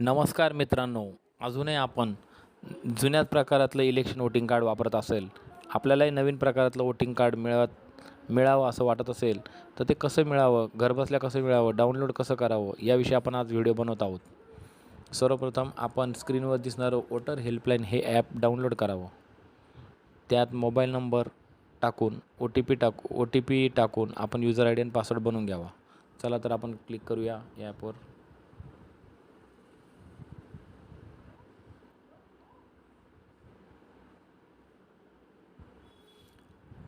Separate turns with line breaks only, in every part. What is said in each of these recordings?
नमस्कार मित्रांनो, अजूनही आपण जुन्याच प्रकारातलं इलेक्शन वोटिंग कार्ड वापरत असेल, आपल्यालाही नवीन प्रकारातलं वोटिंग कार्ड मिळावं असं वाटत असेल, तर ते कसं मिळावं, घरबसल्या कसं मिळावं, डाउनलोड कसं करावं, याविषयी आपण आज व्हिडिओ बनवत आहोत. सर्वप्रथम आपण स्क्रीनवर दिसणारं वोटर हेल्पलाईन हे ॲप डाउनलोड करावं. त्यात मोबाईल नंबर टाकून ओ टी पी टाकून आपण युजर आय डी आणि पासवर्ड बनवून घ्यावा. चला तर आपण क्लिक करूया या ॲपवर.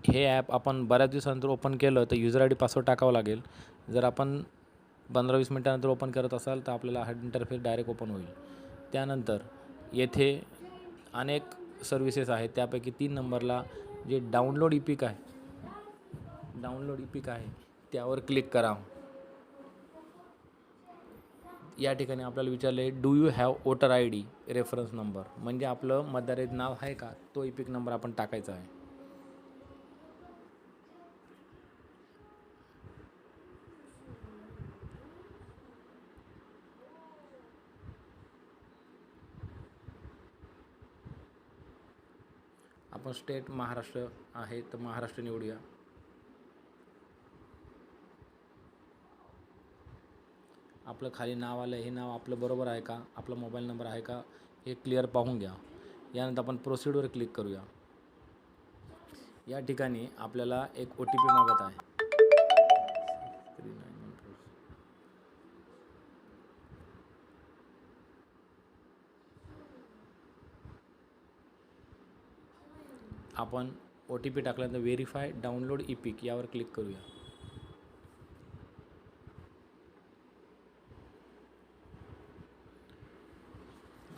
हे ॲप आपण बऱ्याच दिवसानंतर ओपन केलं तर युजर आय डी पासवर्ड टाकावा लागेल. जर आपण 15-20 मिनिटानंतर ओपन करत असाल तर आपल्याला हा इंटरफेस डायरेक्ट ओपन होईल. त्यानंतर येथे अनेक सर्व्हिसेस आहेत. त्यापैकी 3 नंबरला जे डाउनलोड ई पिक आहे त्यावर क्लिक करा. या ठिकाणी आपल्याला विचारले do you have voter I D reference number, म्हणजे आपलं मतदाराचं नाव आहे का, तो ई पिक नंबर आपण टाकायचा आहे. आपण स्टेट महाराष्ट्र आहे तर महाराष्ट्र निवडूया. आपलं खाली नाव आलं, हे नाव आपलं बरोबर आहे का, आपला मोबाईल नंबर आहे का, हे क्लिअर पाहून घ्या. यानंतर आपण प्रोसीडवर क्लिक करूया. या ठिकाणी आपल्याला एक ओ टी पी मागत आहे. आपण ओ टी पी टाकल्यानंतर व्हेरीफाय डाउनलोड ई पिक यावर क्लिक करूया.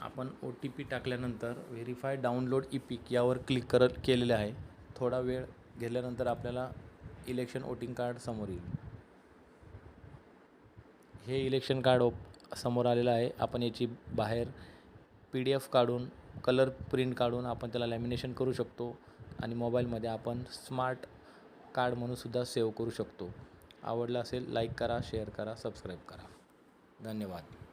आपण ओ टी पी टाकल्यानंतर व्हेरीफाय डाउनलोड ई पिक यावर क्लिक केलेले आहे. थोडा वेळ घेतल्यानंतर आपल्याला इलेक्शन वोटिंग कार्ड समोर येईल. हे इलेक्शन कार्ड समोर आलेलं आहे. आपण याची बाहेर PDF काढून कलर प्रिंट काढून आपण त्याला लॅमिनेशन करू शकतो आणि मोबाईलमध्ये आपण स्मार्ट कार्ड म्हणून सुद्धा सेव्ह करू शकतो. आवडलं असेल लाईक करा, शेअर करा, सबस्क्राईब करा. धन्यवाद.